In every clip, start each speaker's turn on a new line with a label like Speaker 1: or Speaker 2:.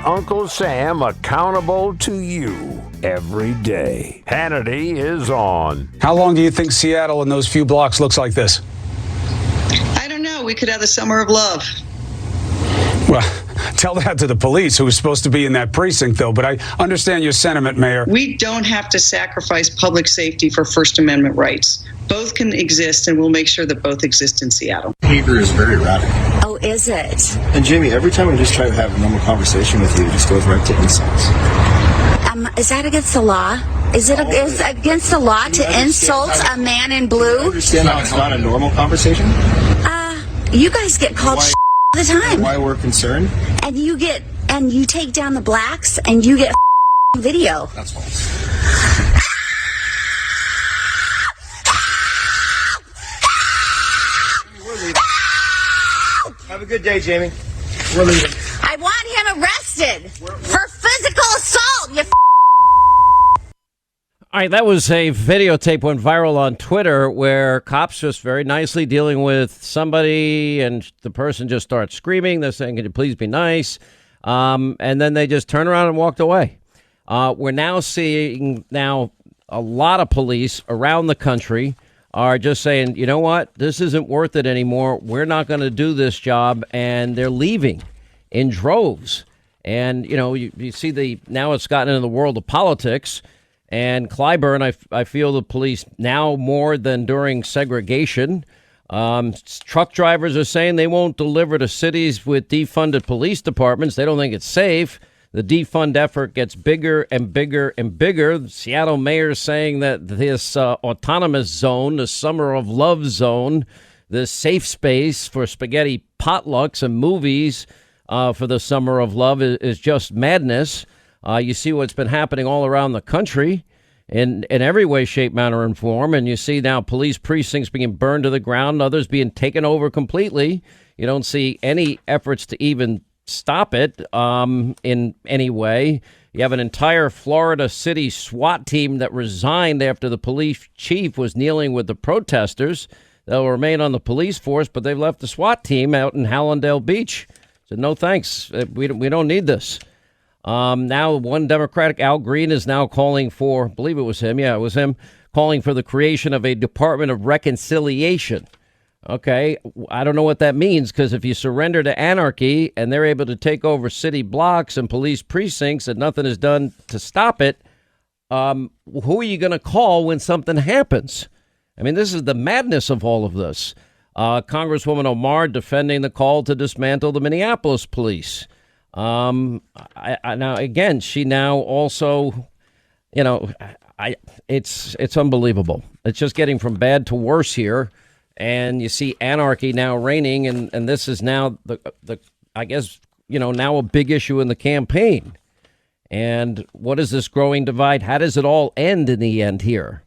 Speaker 1: Uncle Sam accountable to you every day. Hannity is on.
Speaker 2: How long do you think Seattle in those few blocks looks like this?
Speaker 3: I don't know. We could have the summer of love.
Speaker 2: Well, tell that to the police, who was supposed to be in that precinct, though. But I understand your sentiment, Mayor.
Speaker 3: We don't have to sacrifice public safety for First Amendment rights. Both can exist, and we'll make sure that both exist in Seattle.
Speaker 4: Behavior is very radical.
Speaker 5: Oh, is it?
Speaker 4: And Jamie, every time I just try to have a normal conversation with you, it just goes right to insults.
Speaker 5: Is that against the law? Is it against the law to insult a man in
Speaker 4: You
Speaker 5: blue?
Speaker 4: understand that it's not a normal conversation?
Speaker 5: You guys get called all the time.
Speaker 4: Why we're concerned?
Speaker 5: And you take down the blacks and you get video.
Speaker 4: That's false. Have a good day, Jamie. We're leaving.
Speaker 5: I want him arrested for physical assault. You
Speaker 6: All right, that was a videotape went viral on Twitter where cops just very nicely dealing with somebody and the person just starts screaming. They're saying, "Can you please be nice?" And then they just turn around and walked away. We're now seeing a lot of police around the country are just saying, you know what, this isn't worth it anymore. We're not going to do this job. And they're leaving in droves. And, you see now it's gotten into the world of politics. And Clyburn, I feel the police now more than during segregation. Truck drivers are saying they won't deliver to cities with defunded police departments. They don't think it's safe. The defund effort gets bigger and bigger and bigger. The Seattle mayor saying that this autonomous zone, the summer of love zone, this safe space for spaghetti potlucks and movies for the summer of love is just madness. You see what's been happening all around the country in every way, shape, manner, and form. And you see now police precincts being burned to the ground, others being taken over completely. You don't see any efforts to even stop it in any way. You have an entire Florida city SWAT team that resigned after the police chief was kneeling with the protesters. They'll remain on the police force, but they've left the SWAT team out in Hallandale Beach. Said, no, thanks. We don't need this. Now, one Democratic, Al Green, is now calling for, I believe it was him. Yeah, it was him calling for the creation of a Department of Reconciliation. OK, I don't know what that means, because if you surrender to anarchy and they're able to take over city blocks and police precincts and nothing is done to stop it, who are you going to call when something happens? I mean, this is the madness of all of this. Congresswoman Omar defending the call to dismantle the Minneapolis police. Now, again, she now also, it's unbelievable. It's just getting from bad to worse here. And you see anarchy now reigning. And this is now I guess, now a big issue in the campaign. And what is this growing divide? How does it all end in the end here?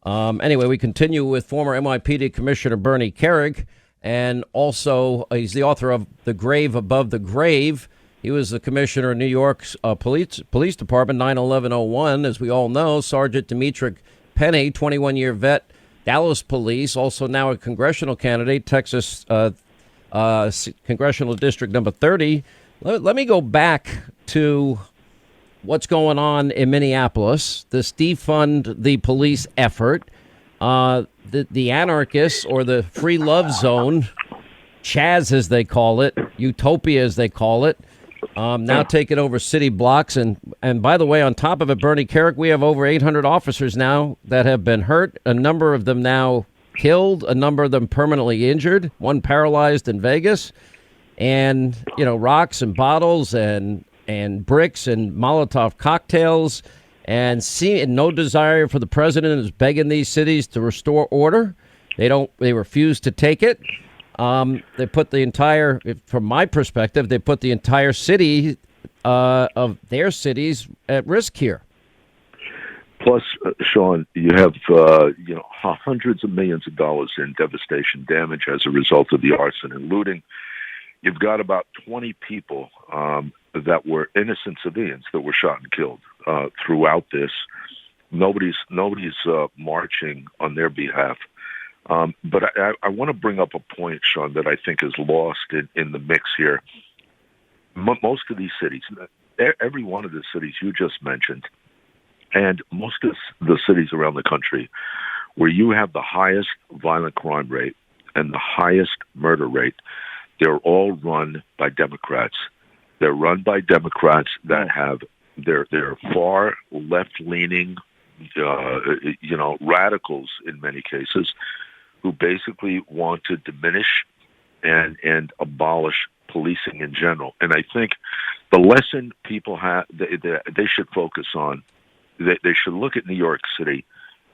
Speaker 6: Anyway, we continue with former NYPD Commissioner Bernie Kerik. And also he's the author of The Grave Above the Grave. He was the commissioner of New York's police department, 9/11/01, as we all know. Sergeant Dimitri Pennie, 21-year vet, Dallas Police, also now a congressional candidate, Texas Congressional District number 30. Let me go back to what's going on in Minneapolis, this defund the police effort, the anarchists or the free love zone, Chaz as they call it, Utopia as they call it, now taking over city blocks. And by the way, on top of it, Bernie Kerik, we have over 800 officers now that have been hurt. A number of them now killed, a number of them permanently injured, one paralyzed in Vegas. And, rocks and bottles and bricks and Molotov cocktails and no desire for the president is begging these cities to restore order. They refuse to take it. They put the entire, from my perspective, they put the entire city of their cities at risk here.
Speaker 7: Plus, Sean, you have hundreds of millions of dollars in devastation damage as a result of the arson and looting. You've got about 20 people that were innocent civilians that were shot and killed throughout this. Nobody's marching on their behalf. But I want to bring up a point, Sean, that I think is lost in the mix here. Most of these cities, every one of the cities you just mentioned, and most of the cities around the country where you have the highest violent crime rate and the highest murder rate, they're all run by Democrats. They're run by Democrats that have they're far left-leaning, radicals in many cases, who basically want to diminish and abolish policing in general. And I think the lesson people have they should focus on, they should look at New York City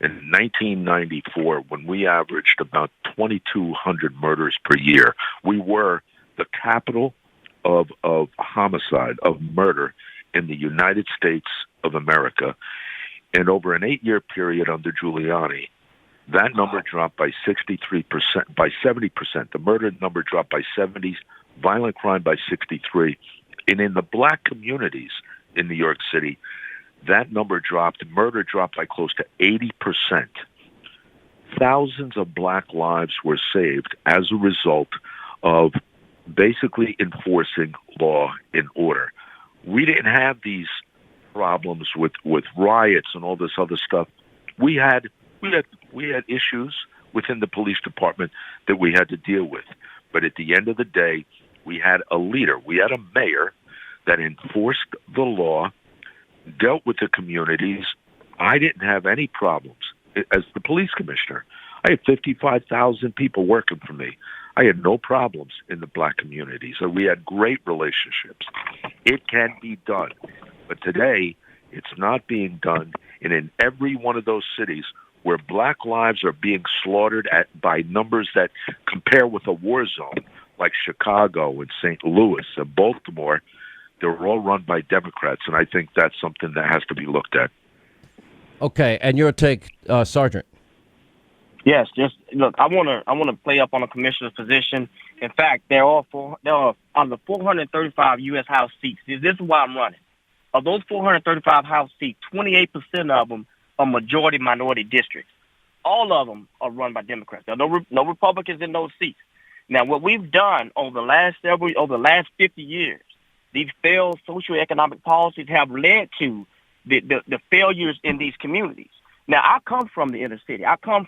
Speaker 7: in 1994 when we averaged about 2,200 murders per year. We were the capital of homicide, of murder in the United States of America. And over an 8-year period under Giuliani, that number dropped by 63%, by 70%. The murder number dropped by 70, violent crime by 63. And in the black communities in New York City, that number dropped, murder dropped by close to 80%. Thousands of black lives were saved as a result of basically enforcing law and order. We didn't have these problems with riots and all this other stuff. We had issues within the police department that we had to deal with. But at the end of the day, we had a leader. We had a mayor that enforced the law, dealt with the communities. I didn't have any problems as the police commissioner. I had 55,000 people working for me. I had no problems in the black community. So we had great relationships. It can be done. But today, it's not being done. And in every one of those cities where black lives are being slaughtered by numbers that compare with a war zone, like Chicago and St. Louis and Baltimore, they're all run by Democrats. And I think that's something that has to be looked at.
Speaker 6: Okay, and your take, Sergeant?
Speaker 8: Yes, just look. I want to play up on the commissioner's position. In fact, there are on the 435 U.S. House seats. This is why I'm running. Of those 435 House seats, 28% of them are majority-minority districts. All of them are run by Democrats. There are no Republicans in those seats. Now, what we've done over the last 50 years, these failed socioeconomic policies have led to the failures in these communities. Now, I come from the inner city. I came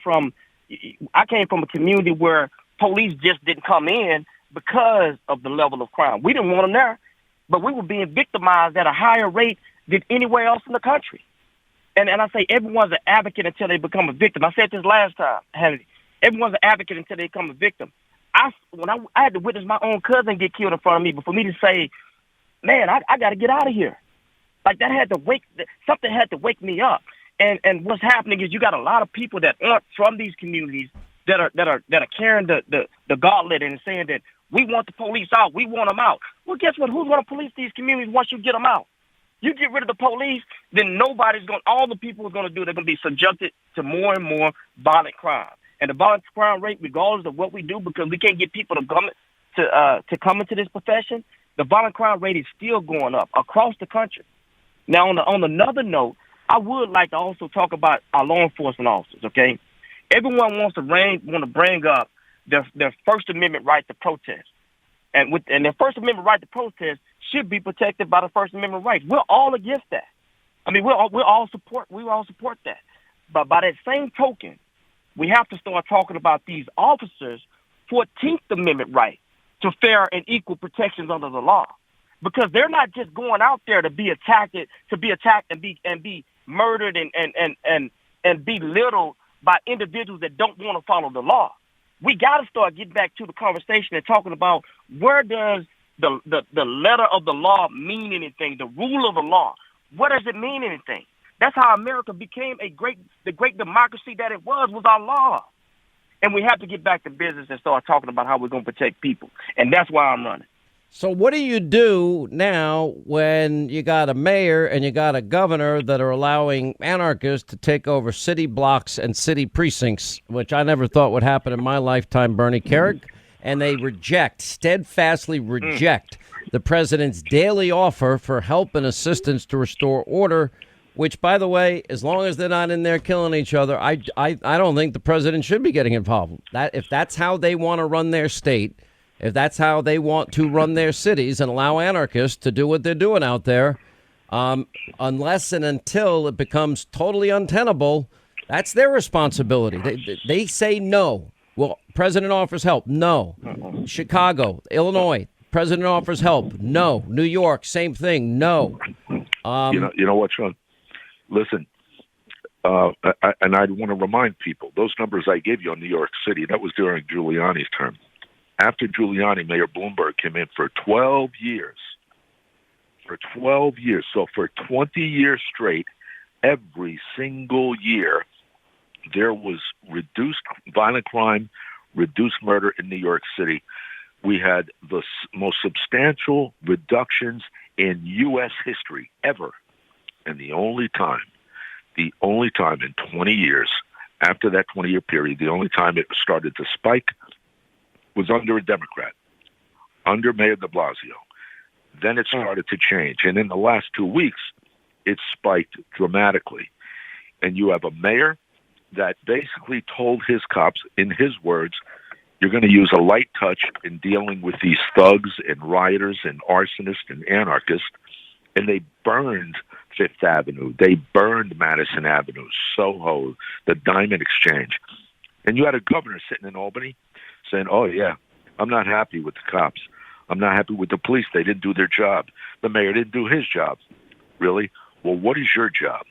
Speaker 8: from a community where police just didn't come in because of the level of crime. We didn't want them there, but we were being victimized at a higher rate than anywhere else in the country. And I say everyone's an advocate until they become a victim. I said this last time, Hannity. Everyone's an advocate until they become a victim. I had to witness my own cousin get killed in front of me, but for me to say, man, I got to get out of here. Like something had to wake me up. And what's happening is you got a lot of people that aren't from these communities that are carrying the gauntlet and saying that we want the police out, we want them out. Well, guess what? Who's going to police these communities once you get them out? You get rid of the police, then all the people are going to do, they're going to be subjected to more and more violent crime. And the violent crime rate, regardless of what we do, because we can't get people to come into this profession, the violent crime rate is still going up across the country. Now, on another note, I would like to also talk about our law enforcement officers, okay? Everyone wants to bring up their First Amendment right to protest. And their First Amendment right to protest should be protected by the First Amendment rights. We're all against that. I mean, we all support that. But by that same token, we have to start talking about these officers' 14th Amendment right to fair and equal protections under the law. Because they're not just going out there to be attacked and be murdered and belittled by individuals that don't want to follow the law. We got to start getting back to the conversation and talking about where does the letter of the law mean anything, the rule of the law. What does it mean anything? That's how America became the great democracy that it was our law. And we have to get back to business and start talking about how we're going to protect people. And that's why I'm running.
Speaker 6: So what do you do now when you got a mayor and you got a governor that are allowing anarchists to take over city blocks and city precincts, which I never thought would happen in my lifetime, Bernie Kerik, and they steadfastly reject the president's daily offer for help and assistance to restore order, which, by the way, as long as they're not in there killing each other, I don't think the president should be getting involved. If that's how they want to run their state, if that's how they want to run their cities and allow anarchists to do what they're doing out there, Unless and until it becomes totally untenable, that's their responsibility. They say no. Well, president offers help. No. Chicago, Illinois, president offers help. No. New York, same thing. No.
Speaker 7: You know what, Sean? Listen, and I'd want to remind people, those numbers I gave you on New York City, that was during Giuliani's term. After Giuliani, Mayor Bloomberg came in for 12 years. For 12 years. So for 20 years straight, every single year, there was reduced violent crime, reduced murder in New York City. We had the most substantial reductions in U.S. history ever. And the only time in 20 years, after that 20-year period, the only time it started to spike was under a Democrat, under Mayor de Blasio. Then it started to change. And in the last 2 weeks, it spiked dramatically. And you have a mayor that basically told his cops, in his words, you're going to use a light touch in dealing with these thugs and rioters and arsonists and anarchists. And they burned Fifth Avenue. They burned Madison Avenue, Soho, the Diamond Exchange. And you had a governor sitting in Albany saying, oh, yeah, I'm not happy with the cops. I'm not happy with the police. They didn't do their job. The mayor didn't do his job. Really? Well, what is your job?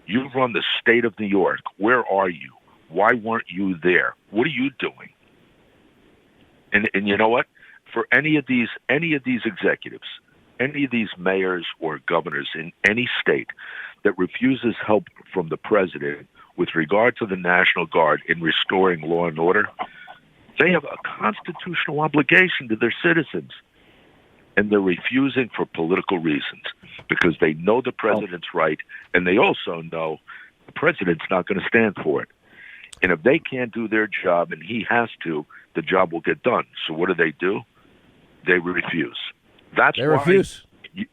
Speaker 7: You run the state of New York. Where are you? Why weren't you there? What are you doing? And you know what? For any of these executives, any of these mayors or governors in any state that refuses help from the president with regard to the National Guard in restoring law and order, they have a constitutional obligation to their citizens. And they're refusing for political reasons because they know the president's right, and they also know the president's not going to stand for it. And if they can't do their job and he has to, the job will get done. So what do? They refuse. They
Speaker 6: refuse.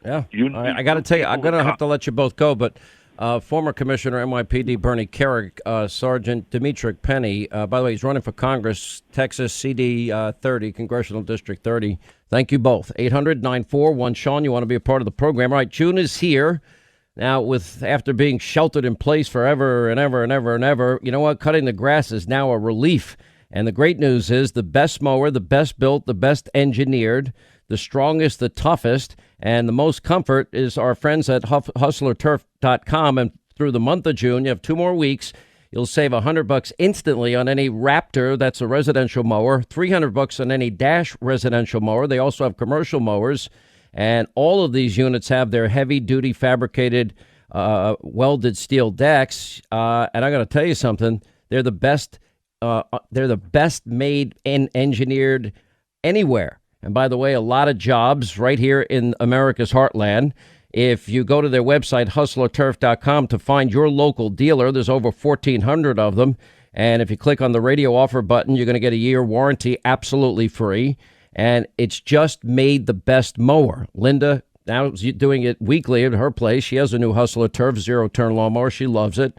Speaker 6: I got to tell you, I'm going to have to let you both go, but former Commissioner NYPD Bernie Kerik, Sergeant Dimitri Pennie, by the way, he's running for Congress, Texas CD 30, Congressional District 30. Thank you both. 800-941-SEAN, you want to be a part of the program. All right, June is here. Now, after being sheltered in place forever and ever and ever and ever, you know what? Cutting the grass is now a relief. And the great news is the best mower, the best built, the best engineered, the strongest, the toughest, and the most comfort is our friends at hustlerturf.com. And through the month of June, you have 2 more weeks. You'll save $100 instantly on any Raptor, that's a residential mower, $300 on any Dash residential mower. They also have commercial mowers, and all of these units have their heavy-duty fabricated welded steel decks. And I got to tell you something, they're the best. They're the best made and engineered anywhere. And by the way, a lot of jobs right here in America's heartland. If you go to their website, hustlerturf.com, to find your local dealer, there's over 1,400 of them. And if you click on the radio offer button, you're going to get a year warranty absolutely free. And it's just made the best mower. Linda now is doing it weekly at her place. She has a new Hustler Turf zero-turn lawnmower. She loves it.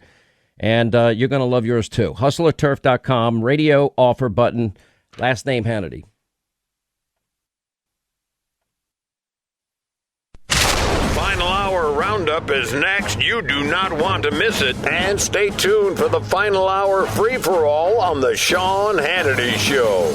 Speaker 6: And you're going to love yours, too. Hustlerturf.com, radio offer button, last name Hannity.
Speaker 1: Final Hour Roundup is next. You do not want to miss it. And stay tuned for the Final Hour free-for-all on the Sean Hannity Show.